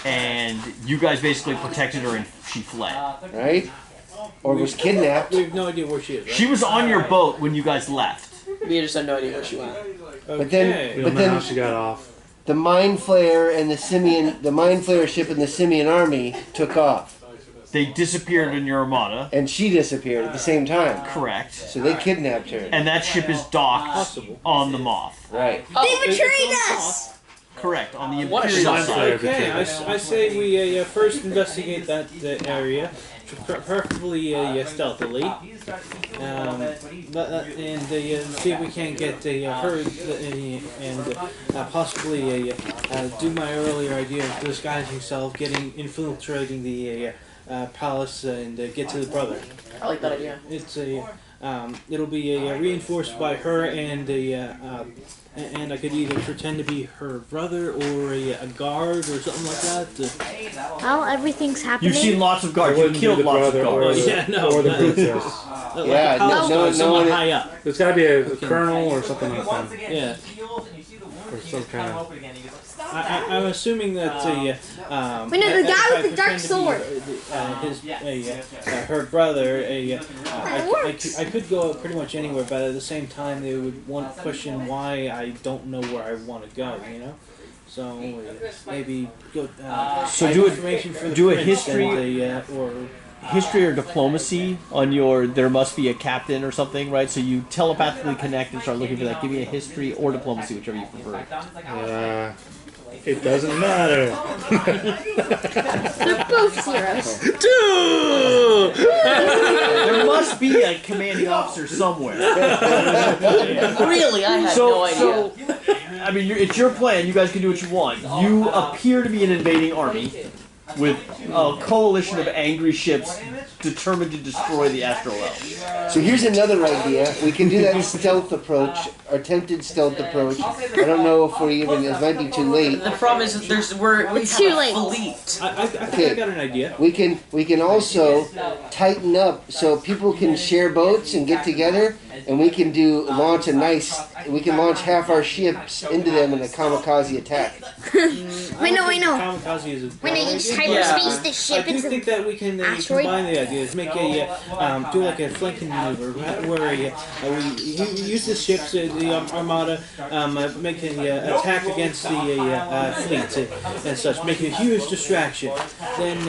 and you guys basically protected her and she fled. Right? Or was kidnapped. We have no idea where she is. Right? She was on your boat when you guys left. We just had no idea where she went. Okay. But then, We don't know how she got off. the Mind Flayer and the Mind Flayer ship and the Simian army took off, They disappeared in your armada. and she disappeared at the same time. Correct. So they kidnapped her. And that ship is docked on the Moth. Right. They betrayed us. Correct, on the What a Imperial shot. side. Okay, I say we first investigate that area, preferably stealthily, and see if we can't get her and possibly do my earlier idea of disguising self, infiltrating the palace and get to the brother. I like that idea. It's it'll be reinforced by her and I could either pretend to be her brother or a guard or something like that. Well, everything's happening. You've seen lots of It guards. You've wouldn't be killed the lots of brother or guards. or the princess. Yeah, no someone one- high up. There's got to be a colonel or something like Once that. again, Yeah. he heals and you see the wound Or and some you kind of- open again. He goes, I'm assuming that We know the guy with the dark sword. Her brother. works. I could go pretty much anywhere, but at the same time, they would question why I don't know where I want to go. You know, So maybe go. So information for the do a prince history or history or diplomacy on your. There must be a captain or something, right? So you telepathically connect and start looking for that. Give me a history or diplomacy, whichever you prefer. It doesn't matter. They're both zeros. Dude! There must be a commanding officer somewhere. Really, I had no idea. So, I mean, it's your plan. You guys can do what you want. You appear to be an invading army with a coalition of angry ships determined to destroy the astral elves. So here's another idea. We can do that stealth approach, or attempted stealth approach. I don't know if we're even. It might be too late. The problem is that we have too a late. fleet. I think I got an idea. We can also tighten up so people can share boats and get together, and we can launch half our ships into them in a kamikaze attack. I know. Kamikaze is a When they use hyperspace the ship I do into think that we can asteroid. combine the ideas, make do like a flanking maneuver where we use the ships, the armada, make an attack against the fleet and such, make a huge distraction. Then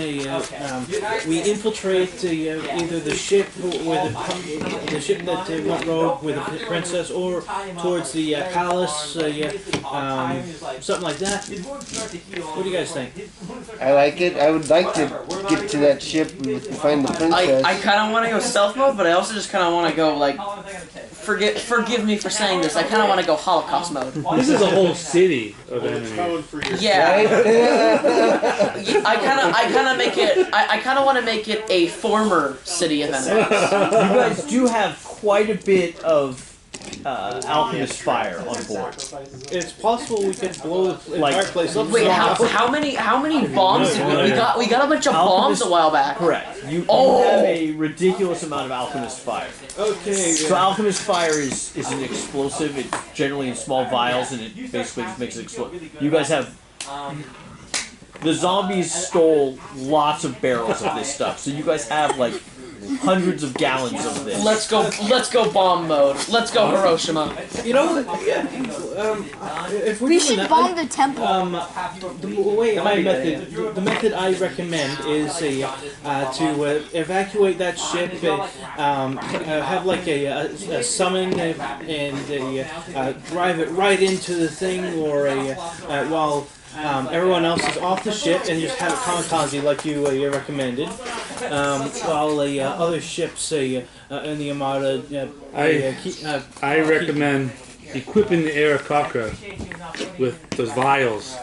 we infiltrate either the ship where the ship that went rogue with the princess, or towards the palace, something like that. What do you guys think? I like it. I would like to get to that ship and find the princess. I kind of want to go stealth mode, but I also just kind of want to go like, forgive me for saying this. I kind of want to go Holocaust mode. This is a whole city of enemies. Yeah. I kind of make it. I kind of want to make it a former city of enemies. You guys do have quite a bit of alchemist fire on board. It's possible we could blow the Like- entire place up. Wait, how many bombs did we got? We got a bunch of bombs a while back. Correct. You Oh. have a ridiculous amount of alchemist fire. Okay. So alchemist fire is an explosive. It's generally in small vials, and it basically just makes it explode. You guys have. The zombies stole lots of barrels of this stuff, so you guys have like hundreds of gallons of this. Let's go bomb mode. Let's go Hiroshima. You know, if we're We doing should that, bomb the temple. the method I recommend is to evacuate that ship, have like a summon and drive it right into the thing, or while everyone else is off the ship, and just have it kamikaze like you recommended, while other ships in the Armada. I recommend equipping the Arakaka with those vials,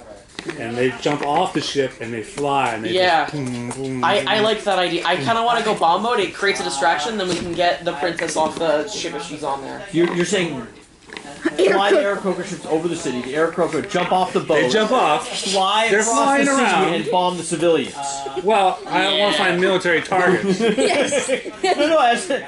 and they jump off the ship and they fly. And they just boom, boom, I like that idea. I kind of want to go bomb mode. It creates a distraction, then we can get the princess off the ship if she's on there. You're saying fly the Aarakocra ships over the city. The Aarakocra jump off the boat. They jump off. Fly They're across flying the city around. and bomb the civilians. Well, I want to find military targets. No, as the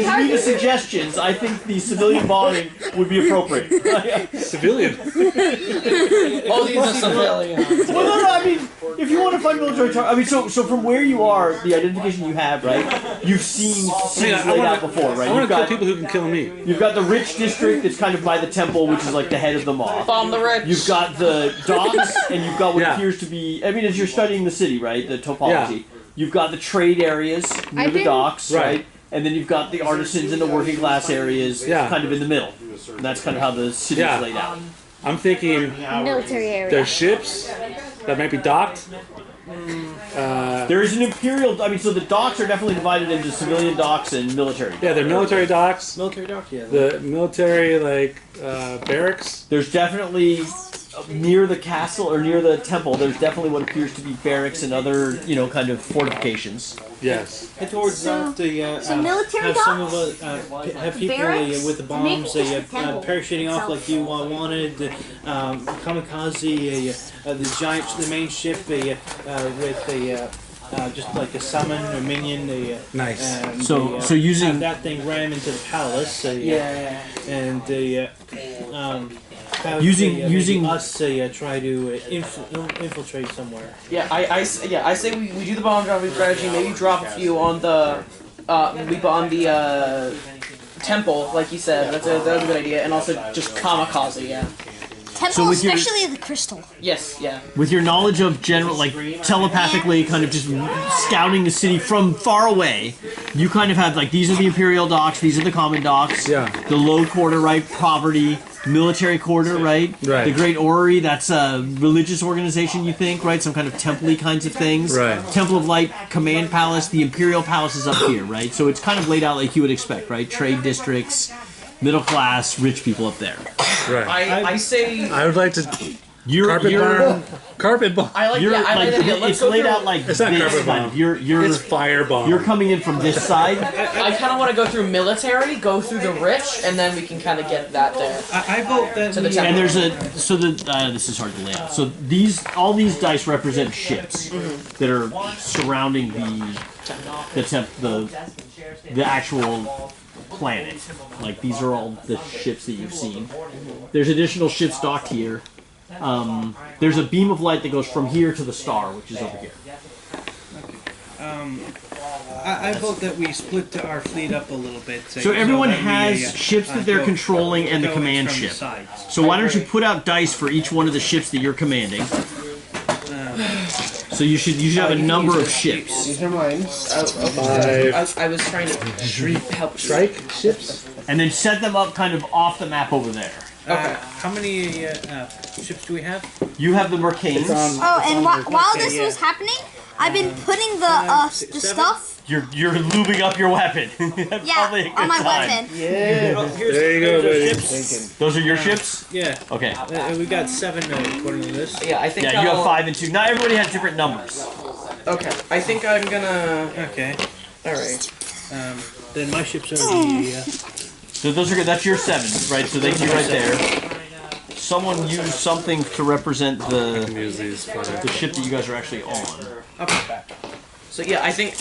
Geneva Suggestions, I think the civilian bombing would be appropriate. Civilian. Oh, these are civilians. Well, no, I mean, if you want to find military targets, I mean, so from where you are, the identification you have, right? You've seen cities laid out before, right? I want You've to kill got people who can kill me. You've got the rich district that's kind of by the temple, which is like the head of the mob. Bomb the rich. You've got the docks, and you've got what Yeah. appears to be, I mean, as you're studying the city, right, the topology, Yeah. you've got the trade areas near the docks, Right. right? And then you've got the artisans and the working class areas Yeah. kind of in the middle. And that's kind of how the city's Yeah. laid out. I'm thinking Military area. there's ships that might be docked. There is an imperial, I mean, so the docks are definitely divided into civilian docks and military docks. Yeah, they're military docks. Military dock, yeah. The military, barracks. There's definitely, near the castle, or near the temple, there's definitely what appears to be barracks and other, kind of fortifications. Yes. Head towards So military have some of docks? have people Barracks? with the bombs parachuting off like you wanted. Kamikaze, the main ship with just like a summon or minion. Nice. So using- have that thing ram into the palace. And have Using- us try to infiltrate somewhere. Yeah, I say we do the bomb dropping strategy. Maybe drop a few on the temple, like you said. That's a good idea, and also just kamikaze. Yeah. Temple, So with your- especially the crystal. Yes. Yeah. With your knowledge of general, like telepathically, kind of just scouting the city from far away, you kind of have like these are the Imperial docks, these are the common docks. Yeah. The low quarter, right? Poverty. Military quarter, right? Right. The Great Orrery, that's a religious organization, you think, right? Some kind of temple-y kinds of things. Right. Temple of Light, Command Palace, the Imperial Palace is up here, right? So it's kind of laid out like you would expect, right? Trade districts, middle class, rich people up there. Right. I say. I would like to carpet bomb. I like. You're Yeah, I like, like that idea. Let's it's go laid through- out like It's not this. carpet Kind bomb. of. You're It's firebomb. you're coming in from this side. I kind of want to go through military, go through the rich, and then we can kind of get that there. I vote that To the we, temple. And there's this is hard to lay out. So all these dice represent ships that are surrounding the actual planet. Like these are all the ships that you've seen. There's additional ships docked here. There's a beam of light that goes from here to the star, which is over here. I vote that we split our fleet up a little bit. So everyone that we, has ships that they're controlling and the go command from the ship. sides. So why don't you put out dice for each one of the ships that you're commanding? So you should have a number of ships. These are mine. I was trying to help. Strike ships? And then set them up kind of off the map over there. How many ships do we have? You have the Mercanes. Oh, and while this was happening, I've been putting the stuff. You're lubing up your weapon. Yeah, on my weapon. Yeah. There you go, buddy. Those are your ships? Yeah. Okay. We got 7 according to this. Yeah, I think. Yeah, you have 5 and 2. Not everybody has different numbers. Okay, I think I'm gonna. Okay. All right. Then my ships are the. So those are good. That's your 7, right? So they can be right there. Someone use something to represent the ship that you guys are actually on. Okay. So yeah, I think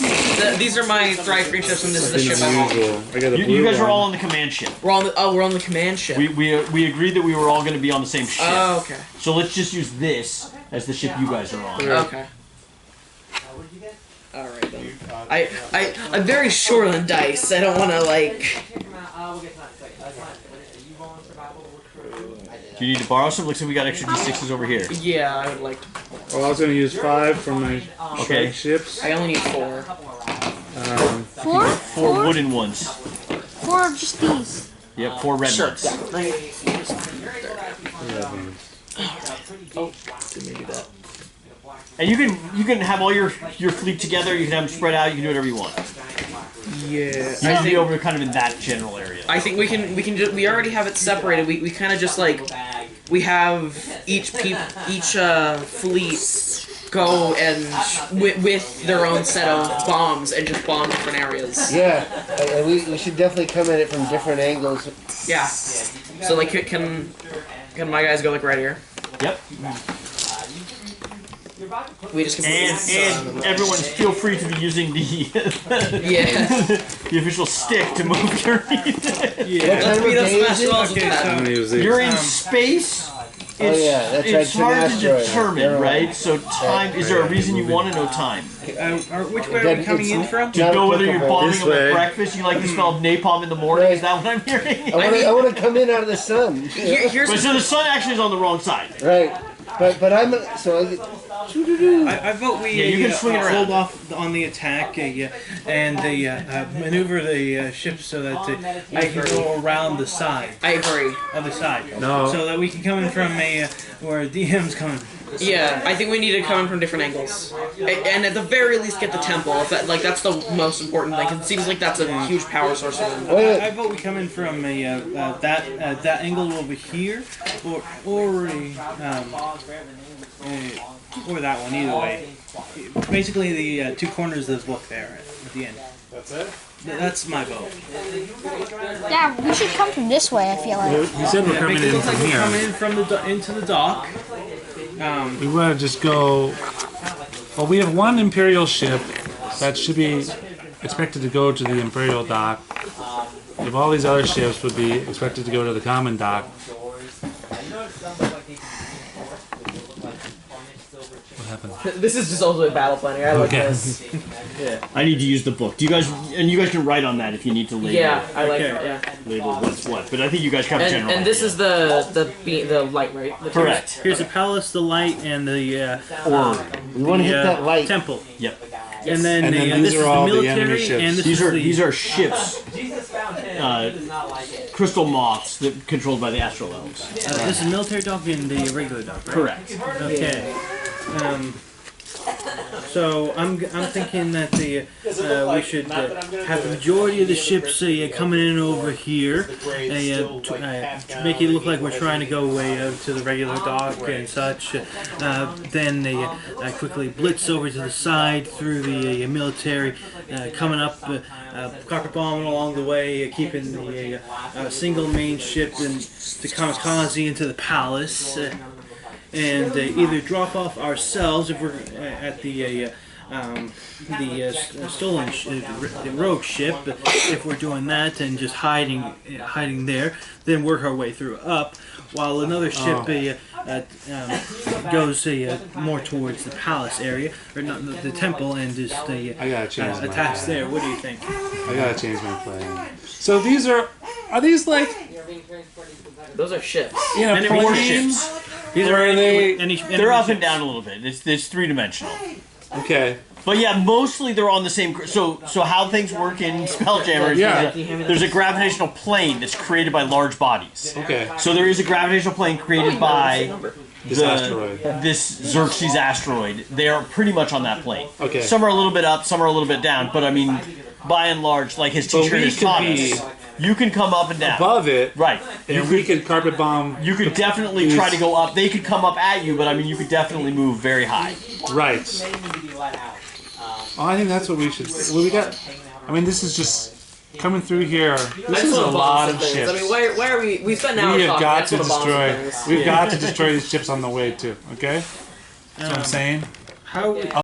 these are my Thrive Green ships, and this is the ship I'm on. I got a blue You guys are one. all on the command ship. We're on the we're on the command ship. We agreed that we were all going to be on the same ship. Oh, okay. So let's just use this as the ship you guys are on. Okay. All right then. I'm very short on dice. I don't want to like. Do you need to borrow some? Looks like we got extra d6s over here. Yeah, I would like to. Well, I was going to use 5 from my Okay. ships. I only need 4. 4? 4 wooden ones. 4 of just these. Yep, 4 red ones. Oh, didn't mean to do that. And you can have all your fleet together. You can have them spread out. You can do whatever you want. Yeah. You can be over kind of in that general area. I think we can we already have it separated. We kind of just like we have each fleet go and with their own set of bombs and just bomb different areas. Yeah, we should definitely come at it from different angles. Yeah. So like can my guys go like right here? Yep. We just And everyone feel free to be using the yeah. the official stick to move your. Let's beat up Smash Walls with that. I'm going to use these. You're in space. It's, yeah, that's it's right, hard to it's an asteroid. determine, Never mind. right? So time. Is there a reason you want to know time? Which way are we coming in from? To know whether you're bombing This them at way. breakfast. You like the smell of napalm in the morning. Is that what I'm hearing? I want to come in out of the sun. Here's But so the sun actually is on the wrong side. Right, but I'm so I vote we Yeah, you can swing it around. hold off on the attack and maneuver the ship so that we can go around the side. I agree. Other side. No. So that we can come in from where DM's coming. Yeah, I think we need to come in from different angles, and at the very least get the temple. If that, like that's the most important thing. It seems like that's a huge power source for them. I vote we come in from that angle over here, or that one. Either way, basically the 2 corners of the book there at the end. That's it? That's my vote. Yeah, we should come from this way, I feel like. You said we're coming Make it in look like from we're coming here. in from into the dock. We want to just go... Well, we have 1 Imperial ship that should be expected to go to the Imperial dock. If all these other ships would be expected to go to the common dock. What happened? This is just also a battle planning. I like Okay. this. Yeah. I need to use the book. Do you guys can write on that if you need to label. Yeah, I like Okay. that. Yeah. label what's what. But I think you guys have a general. And this idea. is the light, right? The correct. Here's the palace, the light, and the We want to hit that light. temple. Yep. And then, these this are is all the the military, enemy ships. and this These is are the, these are ships, Jesus found him. He does not like it. crystal moths that controlled by the astral elves. this is military dock and the regular dock, right? Correct. Okay. So I'm thinking that we should have the majority of the ships coming in over here, to make it look like we're trying to go to the regular dock and such. Then they quickly blitz over to the side through the military, coming up, carpet bombing along the way, keeping the single main ship and the kamikaze into the palace. And either drop off ourselves if we're at the stolen the rogue ship, if we're doing that and just hiding there, then work our way through up, while another ship goes more towards the palace area, or not the temple, and just attacks there. What do you think? I gotta change my plan. So these are these like Those are ships. Four ships. These Or are are they- They're up and down a little bit. It's three-dimensional. okay? But yeah, mostly they're on the same. So how things work in Spelljammer is Yeah. there's a gravitational plane that's created by large bodies. Okay. So there is a gravitational plane created by This asteroid. this Xaryxis asteroid. They are pretty much on that plane. Okay. Some are a little bit up, some are a little bit down. But I mean, by and large, like his teacher we has could taught be us, you can come up and down. Above it, Right. and we could carpet bomb. You could definitely try to go up. They could come up at you, but I mean, you could definitely move very high. Right. Oh, I think that's what we should. Well, we got. I mean, this is just coming through here. This is a lot of ships. I mean, where are we? We spent an hour We have talking. got That's to what a bomb destroy. thing is. We've got to destroy these ships on the way too. Okay. That's what I'm saying. How